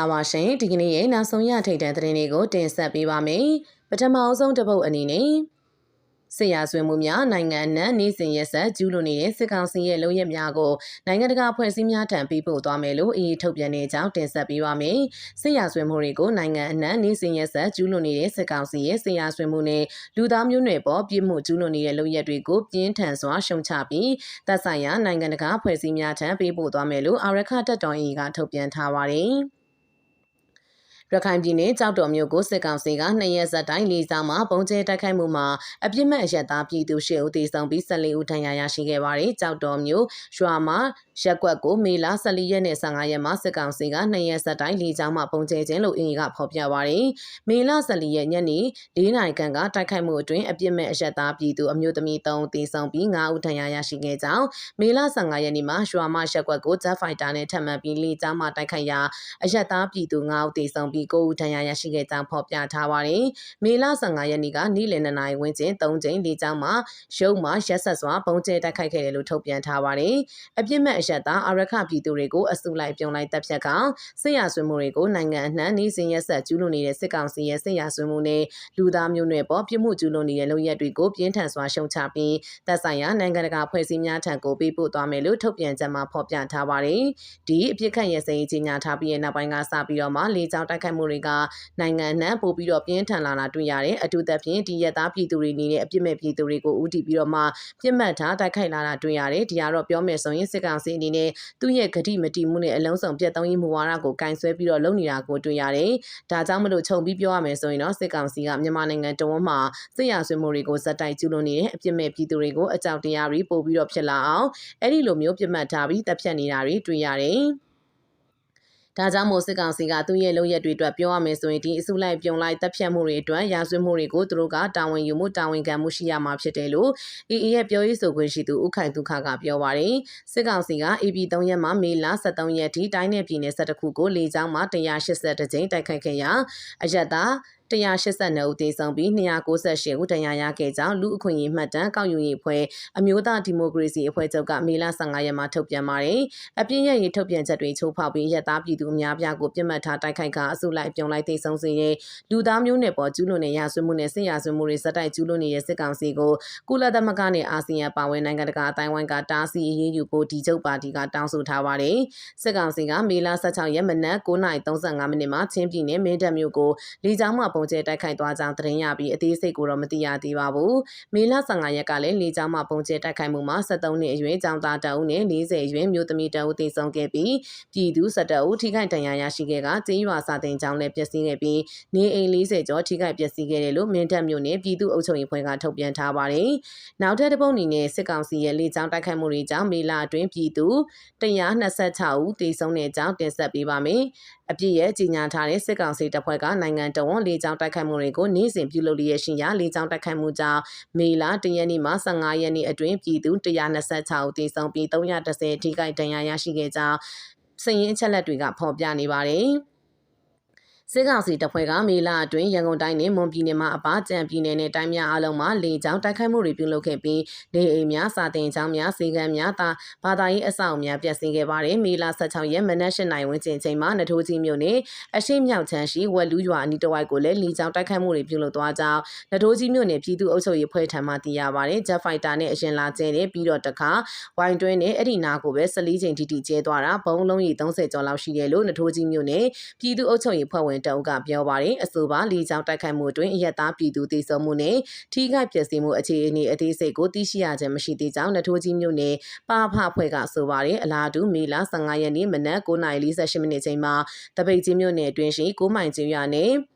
လာပါရှင်ဒီကနေ့ရဲ့နောက်ဆုံးရထိပ်တန်းသတင်းတွေကိုတင်ဆက်ပေးပါမယ်ပထမအဆုံးတစ်ပုဒ်အနေနဲ့စစ်ရာဇဝတ်မှုများနိုင်ငံအနှံ့နေစဉ်ရက်ဆက်ကျူးလွန်နေတဲ့စစ်ကောင်စီရဲ့လုပ်ရက်များကိုနိုင်ငံတကာဖွဲ့စည်းများထံပေးပို့သွားမယ်လို့အေးထုတ်ပြန်တဲ့အကြောင်းတင်ဆက်ပေးပါမယ်စစ်ရာဇဝတ်မှုတွေကိုနိုင်ငံအနှံ့နေစဉ်ရက်ဆက်ကျူးလွန်နေတဲ့စစ်ကောင်စီရဲ့စစ်ရာဇဝတ်မှုနဲ့လူသားမျိုးနွယ်ပေါ်ပြစ်မှုကျူးလွန်နေတဲ့လုပ်ရက်တွေကိုပြင်းထန်စွာရှုံချပြီးသက်ဆိုင်ရာနိုင်ငံတကာဖွဲ့စည်းများထံပေးပို့သွားမယ်လို့အာရခတပ်တော်အေးကထုတ်ပြန်ထားပါတယ်ရခိုင်ပြည်နယ်ကြောက်တော်မြို့ကိုစစ်ကောင်စီက2ရက်ဆက်တိုင်းလေးစားမှာပုံကျဲတိုက်ခိုက်မှုမှာအပြစ်မဲ့အရက်သားပြည်သူ10ဦးသေဆုံးပြီး14ဦးဒဏ်ရာရရှိခဲ့ပါတယ်။ကြောက်တော်မြို့ရွာမှာရက်ကွက်ကိုမေလ14ရက်နဲ့15ရက်မှာစစ်ကောင်စီက2ရက်ဆက်တိုင်းလေးစားမှာပုံကျဲခြင်းလို့အင်ကဖော်ပြပါတယ်။မေလ14ရက်ညနေ4နာရီခန့်ကတိုက်ခိုက်မှုအတွင်းအပြစ်မဲ့အရက်သားပြည်သူအမျိုးသမီး3ဦးသေဆုံးပြီး9ဦးဒဏ်ရာရရှိခဲ့ကြောင်းမေလ15ရက်နေ့မှာရွာမှာရက်ကွက်ကိုဂျက်ဖိုက်တာနဲ့ထပ်မံပြီးလေးစားမှာတိုက်ခိုက်ရာအရက်သားပြည်သူ9ဦးသေဆုံးပြီး9ဦးဒဏ်ရာရရှိခဲ့ကြောင်းဖော်ပြထားပါတယ်။မေလ15ရက်နေ့ကနေ့လယ်2နာရီဝန်းကျင်3ကြိမ်လေးကြောင်းမှာရုံးမှာရက်ဆက်စွာပုံကျဲတိုက်ခိုက်ခဲ့တယ်လို့ထုတ်ပြန်ထားပါတယ်။အပြစ်မဲ့အရက်သားအာရခပြည်သူတွေကိုအစုလိုက်ပြုံလိုက်တပ်ဖြတ်ကောင်စစ်ရာဇဝတ်မှုတွေကိုနိုင်ငံအနှံ့နေစဉ်ရက်ဆက်ကျူးလွန်နေတဲ့စစ်ကောင်စီရဲ့စစ်ရာဇဝတ်မှုနဲ့လူသားမျိုးနွယ်ပေါ်ပြစ်မှုကျူးလွန်နေတဲ့လုပ်ရက်တွေကိုပြင်းထန်စွာရှုံချပြီးသက်ဆိုင်ရာနိုင်ငံတကာဖွဲ့စည်းများထံကိုပေးပို့သွားမယ်လို့ထုတ်ပြန်ချက်မှာဖော်ပြထားပါတယ်။ဒီအပြစ်ခတ်ရစဲကြီးညာထားပြီးတဲ့နောက်ပိုင်းကစပြီးတော့မှလေကြောင်းတိုက်ခိုက်မှုတွေကနိုင်ငံနှံပို့ပြီးတော့ပြင်းထန်လာတာတွေ့ရတယ်အထူးသဖြင့်ဒီရက်သားပြည်သူတွေနေတဲ့အပြစ်မဲ့ပြည်သူတွေကိုဦးတည်ပြီးတော့မှပြစ်မှတ်ထားတိုက်ခိုက်လာတာတွေ့ရတယ်ဒီကတော့ပြောမယ်ဆိုရင်စစ်ကောင်စီအနေနဲ့သူ့ရဲ့ဂတိမတီမှုနဲ့အလုံးစုံပြတ်သုံးရေးမူဝါဒကိုကင်ဆယ်ပြီးတော့လုပ်နေတာကိုတွေ့ရတယ်ဒါကြောင့်မလို့ခြုံပြီးပြောရမယ်ဆိုရင်တော့စစ်ကောင်စီကမြန်မာနိုင်ငံတဝန်းမှာစစ်ရာဇဝတ်မှုတွေကိုဇက်တိုက်ကျူးလွန်နေတဲ့အပြစ်မဲ့ပြည်သူတွေကိုအကြောက်တရားတွေပို့ပြီးတော့ဖြစ်လာအောင်အဲ့ဒီလိုမျိုးပြစ်မှတ်ထားပြီးတပ်ဖြတ်နေတာတွေတွေ့ရတယ်ဒါကြောင့်မို့စစ်ကောင်စီကသူ့ရဲ့လုပ်ရက်တွေအတွက်ပြောရမယ်ဆိုရင်ဒီအစုလိုက်ပြုံလိုက်တပ်ဖြတ်မှုတွေအတွက်ရာဇဝတ်မှုတွေကိုသူတို့ကတာဝန်ယူမှုတာဝန်ခံမှုရှိရမှာဖြစ်တယ်လို့အေအေရဲ့ပြောရေးဆိုခွင့်ရှိသူဦးခိုင်ဒုက္ခကပြောပါတယ်စစ်ကောင်စီက AP 3ရက်မှာမေလ23ရက်ထိတိုင်းနယ်ပြည်နယ်12ခုကိုလေကြောင်းမှာ182ကြိမ်တိုက်ခိုက်ခဲ့ရာအယက်သား182ဦးသေဆုံးပြီး298ဦးဒဏ်ရာရခဲ့ကြောင်းလူအခွင့်အရေးမှတ်တမ်းကောက်ယူရေးအဖွဲ့အမျိုးသားဒီမိုကရေစီအဖွဲ့ချုပ်ကမေလ15ရက်မှာထုတ်ပြန်ပါတယ်။အပြင်းရရေးထုတ်ပြန်ချက်တွေချိုးဖောက်ပြီးရက်သားပြည်သူအများပြားကိုပြစ်မှတ်ထားတိုက်ခိုက်ကအစုလိုက်ပြုံလိုက်သေဆုံးစေတဲ့လူသားမျိုးနွယ်ပေါ်ကျူးလွန်တဲ့ရာဇဝတ်မှုနဲ့စစ်ရာဇဝတ်မှုတွေဇက်တိုက်ကျူးလွန်နေတဲ့စစ်ကောင်စီကိုကုလသမဂ္ဂနဲ့အာဆီယံပါဝင်နိုင်ငံတကာအတိုင်းဝိုင်းကတားဆီးအရေးယူဖို့ဒီချုပ်ပါတီကတောင်းဆိုထားပါတယ်။စစ်ကောင်စီကမေလ16ရက်မနက်9:35မိနစ်မှာချင်းပြည်နယ်မင်းတပ်မြို့ကိုလေကြောင်းမှပုံကျဲတိုက်ခိုက်သွားကြောင်းသတင်းရပြီးအသေးစိတ်ကိုတော့မသိရသေးပါဘူး။မေလ15ရက်ကလည်းလေကြောင်းမှပုံကျဲတိုက်ခိုက်မှုမှာ73နှစ်အရွယ်ကျောင်းသားတအုပ်နဲ့40အရွယ်မျိုးသမီးတအုပ်သေဆုံးခဲ့ပြီးပြည်သူ17ဦးထိခိုက်ဒဏ်ရာရရှိခဲ့ကကျေးရွာစာတင်ကျောင်းလည်းပျက်စီးခဲ့ပြီးနေအိမ်40ကျော်ထိခိုက်ပျက်စီးခဲ့တယ်လို့မင်းတပ်မြို့နယ်ပြည်သူ့အုပ်ချုပ်ရေးဖွဲ့ကထုတ်ပြန်ထားပါတယ်။နောက်ထပ်တစ်ပုဒ်အနေနဲ့စစ်ကောင်စီရဲ့လေကြောင်းတိုက်ခိုက်မှုတွေကြောင့်မေလအတွင်းပြည်သူ126ဦးသေဆုံးတဲ့အကြောင်းတင်ဆက်ပေးပါမယ်။အပြည့်ရဲ့ကြီးညာထားတဲ့စစ်ကောင်စီတပ်ဖွဲ့ကနိုင်ငံတော်ဝန်လေကြောင်းတိုက်ခိုက်မှုတွေကိုနေ့စဉ်ပြုလုပ်လျက်ရှိရာလေကြောင်းတိုက်ခိုက်မှုကြောင့်မေလ1ရက်နေ့မှ15ရက်နေ့အတွင်းပြည်သူ126ဦးသေဆုံးပြီး310ထိခိုက်ဒဏ်ရာရရှိခဲ့ကြောင်းစာရင်းအချက်အလက်တွေကဖော်ပြနေပါတယ်။စစ်ကောင်စီတပ်ဖွဲ့ကမေလအတွင်းရန်ကုန်တိုင်းနဲ့မွန်ပြည်နယ်မှာအပါကြံပြည်နယ်နဲ့တိုင်းများအလုံးမှာလေကြောင်းတိုက်ခိုက်မှုတွေပြုလုပ်ခဲ့ပြီးနေအိမ်များစာတင်ကျောင်းများစေကမ်းများဘာသာရေးအဆောက်အဦများပျက်စီးခဲ့ပါတယ်။မေလ16ရက်မနက်8:00နာရီဝန်းကျင်ချိန်မှာနထိုးကြီးမြို့နယ်အရှိမြောက်ချမ်းရှိဝက်လူးရွာအနီးတစ်ဝိုက်ကိုလည်းလေကြောင်းတိုက်ခိုက်မှုတွေပြုလုပ်သွားကြောင်းနထိုးကြီးမြို့နယ်ပြည်သူ့အုပ်ချုပ်ရေးဖွဲ့ထံမှသိရပါတယ်။ Jet Fighter နဲ့အရင်လာကျဲတဲ့ပြီးတော့တခါဝိုင်တွင်းနဲ့အဲ့ဒီနာကိုပဲ14ချိန်ထိကျဲသွားတာဘုံလုံးကြီး30ကျော်လောက်ရှိတယ်လို့နထိုးကြီးမြို့နယ်ပြည်သူ့အုပ်ချုပ်ရေးဖွဲ့ဝင်တအုပ်ကပြောပါတယ်အဆိုပါလေကြောင်းတိုက်ခိုက်မှုအတွင်းအရက်သားပြည်သူသေဆုံးမှုနဲ့ထိခိုက်ပျက်စီးမှုအခြေအနေအသေးစိတ်ကိုသိရှိရခြင်းမရှိသေးကြောင်းနထိုးကြီးမြို့နယ်ပါဖဖွဲ့ကဆိုပါတယ်အလားတူမေလ15ရက်နေ့မနက်9:48မိနစ်ချိန်မှာတပိတ်ကြီးမြို့နယ်အတွင်းရှိ9မိုင်ကျွာနဲ့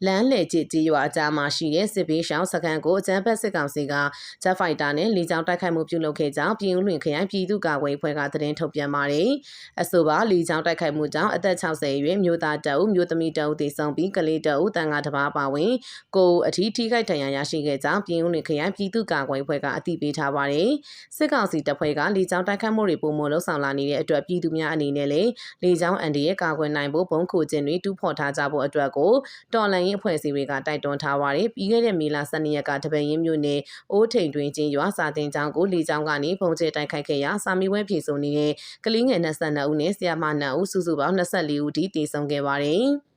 လမ်းလေကျစ်ကြီးရွာအကြားမှာရှိတဲ့စစ်ဘေးရှောင်းစခန်းကိုအကြမ်းဖက်စစ်ကောင်စီကဂျက်ဖိုက်တာနဲ့လေကြောင်းတိုက်ခိုက်မှုပြုလုပ်ခဲ့ကြောင်းပြည်ဦးလွင်ခရိုင်ပြည်သူ့ကာကွယ်အဖွဲ့ကသတင်းထုတ်ပြန်ပါတယ်။အဆိုပါလေကြောင်းတိုက်ခိုက်မှုကြောင့်အသက်60အရွယ်မျိုးသားတအုပ်မျိုးသမီးတအုပ်သေဆုံးပြီးကလေးတအုပ်တန်ခါတစ်ပါးပါဝင်ကိုအထီးထိခိုက်ဒဏ်ရာရရှိခဲ့ကြောင်းပြည်ဦးလွင်ခရိုင်ပြည်သူ့ကာကွယ်အဖွဲ့ကအသိပေးထားပါတယ်။စစ်ကောင်စီတပ်ဖွဲ့ကလေကြောင်းတိုက်ခိုက်မှုတွေပုံမှန်လှုပ်ဆောင်လာနေတဲ့အတွက်ပြည်သူများအနေနဲ့လေကြောင်းအန်ဒီရဲ့ကာကွယ်နိုင်ဖို့ဘုံခိုခြင်းတွေတူးဖော်ထားကြဖို့အတွက်ကိုတော်လှန်ရေး ရေးအဖွဲ့အစည်းတွေကတိုက်တွန်းထားပါတယ်။ပြီးခဲ့တဲ့မေလ12ရက်ကတပည့်ရင်းမြို့နယ်အိုးထိန်တွင်ချင်းရွာစာတင်ကျောင်းကိုလေကြောင်းကနေပုံကျဲတိုက်ခိုက်ခဲ့ရာစာမေးပွဲဖြေဆိုနေတဲ့ကလေးငယ်22ဦးနဲ့ဆရာမ2ဦးစုစုပေါင်း24ဦးထိတည်ဆုံခဲ့ပါတယ်။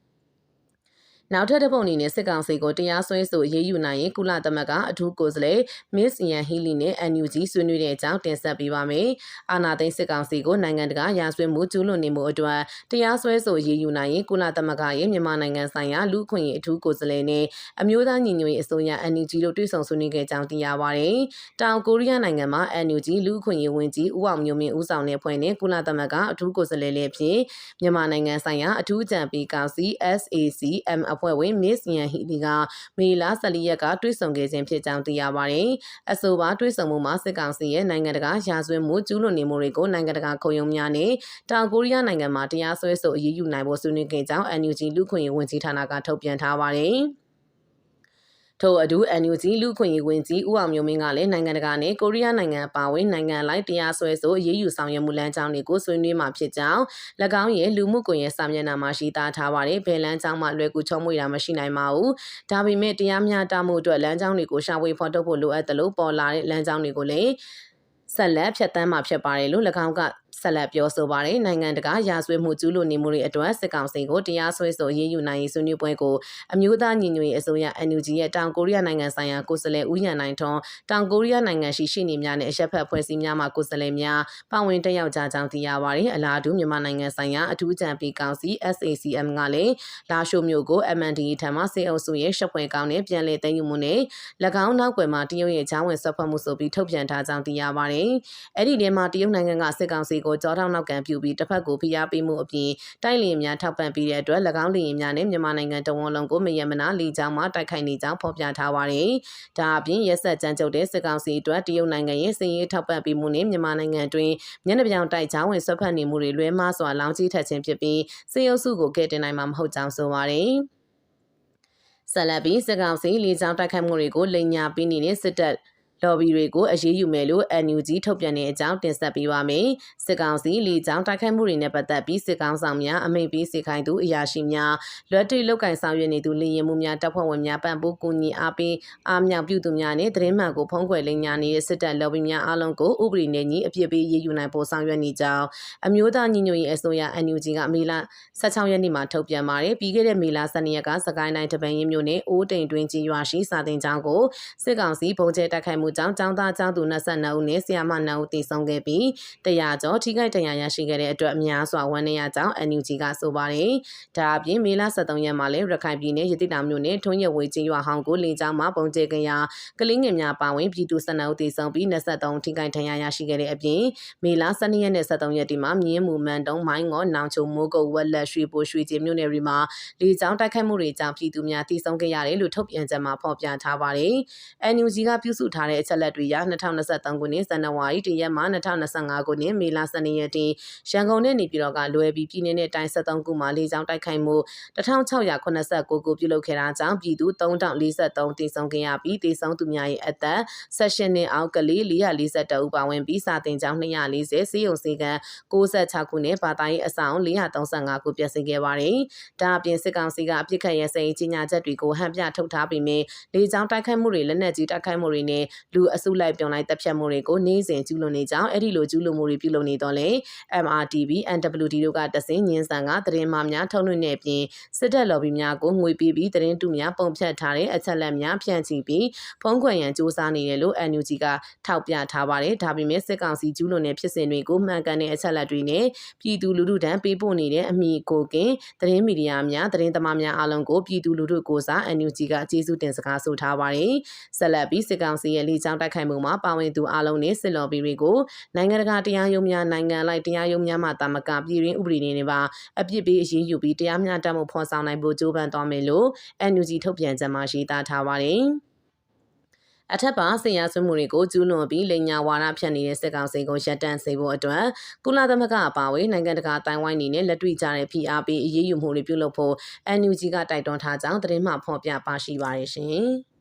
နောက်ထပ်တစ်ပုံအနေနဲ့စစ်ကောင်စီကိုတရားစွဲဆိုရေးယူနိုင်ရင်ကုလသမဂ္ဂအထူးကိုယ်စားလှယ် Miss Yan Healy နဲ့ NUG ဆွေးနွေးတဲ့အကြောင်းတင်ဆက်ပေးပါမယ်။အာဏာသိမ်းစစ်ကောင်စီကိုနိုင်ငံတကာရာဇဝတ်မှုကျူးလွန်နေမှုအတွက်တရားစွဲဆိုရေးယူနိုင်ရင်ကုလသမဂ္ဂရဲ့မြန်မာနိုင်ငံဆိုင်ရာလူ့အခွင့်အရေးအထူးကိုယ်စားလှယ်နဲ့အမျိုးသားညီညွတ်ရေးအစိုးရ NUG တို့တွေ့ဆုံဆွေးနွေးခဲ့ကြောင်းသိရပါတယ်။တောင်ကိုရီးယားနိုင်ငံမှာ NUG လူ့အခွင့်အရေးဝန်ကြီးဦးအောင်မျိုးမင်းဦးဆောင်တဲ့အဖွဲ့နဲ့ကုလသမဂ္ဂအထူးကိုယ်စားလှယ်လည်းဖြစ်မြန်မာနိုင်ငံဆိုင်ရာအထူးအကြံပေးကောင်စီ SACM အဖွဲ့ဝင် Miss Yan Healy ကမေလ14ရက်ကတွေ့ဆုံခဲ့ခြင်းဖြစ်ကြောင်းသိရပါတယ်။အဆိုပါတွေ့ဆုံမှုမှာစစ်ကောင်စီရဲ့နိုင်ငံတကာရာဇဝတ်မှုကျူးလွန်နေမှုတွေကိုနိုင်ငံတကာခုံရုံးများနဲ့တောင်ကိုရီးယားနိုင်ငံမှာတရားစွဲဆိုအရေးယူနိုင်ဖို့ဆွေးနွေးခဲ့ကြောင်း NUG လူ့ခွင့်ရေးဝန်ကြီးဌာနကထုတ်ပြန်ထားပါတယ်။ထို့အတူ NUG လူ့ခွင့်ရေးဝန်ကြီးဦးအောင်မျိုးမင်းကလည်းနိုင်ငံတကာနဲ့ကိုရီးယားနိုင်ငံအပါအဝင်နိုင်ငံလိုက်တရားစွဲဆိုအရေးယူဆောင်ရွက်မှုလမ်းကြောင်းတွေကိုဆွေးနွေးမှာဖြစ်ကြောင်း၎င်းရဲ့လူမှုကွန်ရက်စာမျက်နှာမှာရှိသားထားပါတယ်။ဘယ်လမ်းကြောင်းမှလွယ်ကူချုံမွေတာမရှိနိုင်ပါဘူး။ဒါပေမဲ့တရားမျှတမှုအတွက်လမ်းကြောင်းတွေကိုရှာဖွေဖော်ထုတ်ဖို့လိုအပ်တယ်လို့ပေါ်လာတဲ့လမ်းကြောင်းတွေကိုလည်းဆက်လက်ဖြတ်သန်းမှာဖြစ်ပါတယ်လို့၎င်းကဆက်လက်ပြောဆိုပါတယ်နိုင်ငံတကာရာဇဝတ်မှုကျူးလွန်နေမှုတွေအတွက်စစ်ကောင်စီကိုတရားစွဲဆိုရေးယူနိုင်ရေးဆွေးနွေးပွဲကိုအမျိုးသားညီညွတ်ရေးအစိုးရ NUG ရဲ့တောင်ကိုရီးယားနိုင်ငံဆိုင်ရာကိုယ်စားလှယ်ဦးရန်နိုင်ထွန်းတောင်ကိုရီးယားနိုင်ငံရှိရှိနေများနဲ့အရက်ဖက်ဖွဲ့စည်းများမှကိုယ်စားလှယ်များပါဝင်တက်ရောက်ကြကြောင်းသိရပါတယ်အလားတူမြန်မာနိုင်ငံဆိုင်ရာအထူးအကြံပေးကောင်စီ SACM ကလည်းလာရှိုမြို့ကို MNDAA ထံမှစေအုပ်စုရဲ့ရှက်ဖွယ်ကောင်းနဲ့ပြန်လည်သိမ်းယူမှုနဲ့၎င်းနောက်ွယ်မှာတရုတ်ရဲ့ဂျောင်းဝင်ဆွတ်ဖက်မှုဆိုပြီးထုတ်ပြန်ထားကြောင်းသိရပါတယ်အဲ့ဒီထဲမှာတရုတ်နိုင်ငံကစစ်ကောင်စီကိုကြောထောက်နောက်ကန်ပြုပြီးတစ်ဖက်ကိုဖိအားပေးမှုအပြင်တိုက်လေများထောက်ပံ့ပြီးတဲ့အတွက်၎င်းလေယာဉ်များနဲ့မြန်မာနိုင်ငံတဝန်လုံးကိုမယမနာလေကြောင်းမှတိုက်ခိုက်နေကြောင်းဖော်ပြထားပါတယ်။ဒါအပြင်ရက်ဆက်ကြမ်းကြုတ်တဲ့စစ်ကောင်စီအတွက်တရုတ်နိုင်ငံရဲ့စစ်ရေးထောက်ပံ့ပေးမှုနဲ့မြန်မာနိုင်ငံတွင်မျက်နှာပြောင်တိုက်ကြောင်းဝင်ဆွတ်ဖက်နေမှုတွေလွဲမှားစွာလောင်ကြီးထက်ခြင်းဖြစ်ပြီးစေအုပ်စုကိုကဲတင်နိုင်မှာမဟုတ်ကြောင်းဆိုပါတယ်။ဆက်လက်ပြီးစစ်ကောင်စီလေကြောင်းတိုက်ခိုက်မှုတွေကိုလိမ်ညာပြီးနေတဲ့စစ်တပ်လော်ဘီတွေကိုအရေးယူမယ်လို့ NUG ထုတ်ပြန်တဲ့အကြောင်းတင်ဆက်ပေးပါမယ်။စစ်ကောင်စီလေကြောင်းတိုက်ခိုက်မှုတွေနဲ့ပတ်သက်ပြီးစစ်ကောင်ဆောင်များအမိန့်ပေးစေခိုင်းသူအရာရှိများလွတ်တိလုတ်ကင်ဆောင်ရွက်နေသူလေရင်မှုများတပ်ဖွဲ့ဝင်များပံ့ပိုးကူညီအားပေးအားမြောက်ပြုသူများနဲ့သတင်းမှန်ကိုဖုံးကွယ်လိမ်ညာနေတဲ့စစ်တပ်လော်ဘီများအားလုံးကိုဥပဒေနဲ့ညီအပြစ်ပေးရေးယူနိုင်ဖို့ဆောင်ရွက်နေကြောင်းအမျိုးသားညီညွတ်ရေးအစိုးရ NUG ကမေလ16ရက်နေ့မှာထုတ်ပြန်ပါတယ်။ပြီးခဲ့တဲ့မေလ12ရက်ကစကိုင်းတိုင်းတပန်ရင်းမြို့နယ်အိုးတိန်တွင်ကြီးရွာရှိစာတင်ကျောင်းကိုစစ်ကောင်စီပုံကျဲတိုက်ခိုက်မှုကြောင့်ကျောင်းသားကျောင်းသူ22ဦးနဲ့ဆရာမ2ဦးတည်ဆုံခဲ့ပြီး100ကျော်ထိခိုက်ဒဏ်ရာရရှိခဲ့တဲ့အတွက်အများစွာဝန်နေရကြောင်း NUG ကဆိုပါတယ်။ဒါအပြင်မေလ23ရက်မှာလည်းရခိုင်ပြည်နယ်ရတိတောင်မြို့နယ်ထွန်းရဝေးကြီးရွာဟောင်းကိုလေကြောင်းမှပုံကျဲကြရာကလင်းငယ်များပါဝင်ပြည်သူ12ဦးတည်ဆုံပြီး23ထိခိုက်ဒဏ်ရာရရှိခဲ့တဲ့အပြင်မေလ12ရက်နဲ့23ရက်ဒီမှာမြင်းမူမန်တုံးမိုင်းငေါနောင်ချုံမိုးကုတ်ဝက်လက်ရွှေပိုရွှေကျင်းမြို့နယ်တွေမှာလေကြောင်းတိုက်ခိုက်မှုတွေကြောင့်ပြည်သူများတည်ဆုံခဲ့ရတယ်လို့ထုတ်ပြန်ချက်မှာဖော်ပြထားပါတယ်။ NUG ကပြုစုထားတဲ့အချက်လက်တွေအရ2023ခုနှစ်ဇန်နဝါရီ1ရက်မှ2025ခုနှစ်မေလ12ရက်ထိရန်ကုန်နဲ့နေပြည်တော်ကလွယ်ပြီးပြည်내နဲ့တိုင်း73ခုမှာလေကြောင်းတိုက်ခိုက်မှု1689ခုပြုလုပ်ခဲ့တာကြောင့်ပြည်သူ3043တည်ဆုံခဲ့ရပြီးတည်ဆုံသူများရဲ့အသက်16နှစ်အောက်ကလေး442ဦးပါဝင်ပြီးစာတင်ကျောင်း240စီးရုံစီကံ66ခုနဲ့ဘာသာရေးအဆောင်435ခုပျက်စီးခဲ့ပါတယ်။ဒါအပြင်စစ်ကောင်စီကအပြစ်ခတ်ရစဲကြီးညာချက်တွေကိုဟန်ပြထုတ်ထားပြီးမြဲလေကြောင်းတိုက်ခိုက်မှုတွေလက်နက်ကြီးတိုက်ခိုက်မှုတွေနဲ့လူအစုလိုက်ပြောင်းလိုက်တပ်ဖြတ်မှုတွေကိုနေ့စဉ်ကျူးလွန်နေကြောင်းအဲ့ဒီလိုကျူးလွန်မှုတွေပြုလုပ်နေတော့လေ MRTV NWD တို့ကတဆင်ညင်းဆန်ကသတင်းမှများထုတ်လွှင့်တဲ့အပြင်စစ်တပ်လော်ဘီများကိုငွေပေးပြီးသတင်းတူများပုံဖြတ်ထားတဲ့အချက်လက်များဖြန့်ချိပြီးဖုံးကွယ်ရန်စ조사နေတယ်လို့ NUG ကထောက်ပြထားပါတယ်ဒါပေမဲ့စစ်ကောင်စီကျူးလွန်တဲ့ဖြစ်စဉ်တွေကိုမှန်ကန်တဲ့အချက်လက်တွေနဲ့ပြည်သူလူထုတန်းပေးပို့နေတဲ့အမိကိုကင်သတင်းမီဒီယာများသတင်းသမားများအားလုံးကိုပြည်သူလူထုကိုစား NUG ကကျေးဇူးတင်စကားဆိုထားပါတယ်ဆက်လက်ပြီးစစ်ကောင်စီရဲ့လေကြောင်းတိုက်ခိုက်မှုမှာပါဝင်သူအားလုံးနဲ့စစ်လော်ဘီတွေကိုနိုင်ငံတကာတရားရုံးများနိုင်ငံလိုက်တရားရုံးများမှတာမကပြည်ရင်းဥပဒေတွေနဲ့ပါအပြစ်ပေးအရေးယူပြီးတရားမျှတမှုဖော်ဆောင်နိုင်ဖို့ကြိုးပမ်းသွားမယ်လို့ NUG ထုတ်ပြန်ချက်မှာရေးသားထားပါတယ်အထက်ပါဆင်ရဆွမှုတွေကိုကျူးလွန်ပြီးလိန်ညာဝါဒဖြန့်နေတဲ့စစ်ကောင်စီကိုရပ်တန့်စေဖို့အတွက်ကုလသမဂ္ဂအပါအဝင်နိုင်ငံတကာတိုင်ဝိုင်းနေနဲ့လက်တွေ့ကြတဲ့ဖိအားပေးအရေးယူမှုတွေပြုလုပ်ဖို့ NUG ကတိုက်တွန်းထားကြောင်းသတင်းမှဖော်ပြပါရှိပါတယ်ရှင်။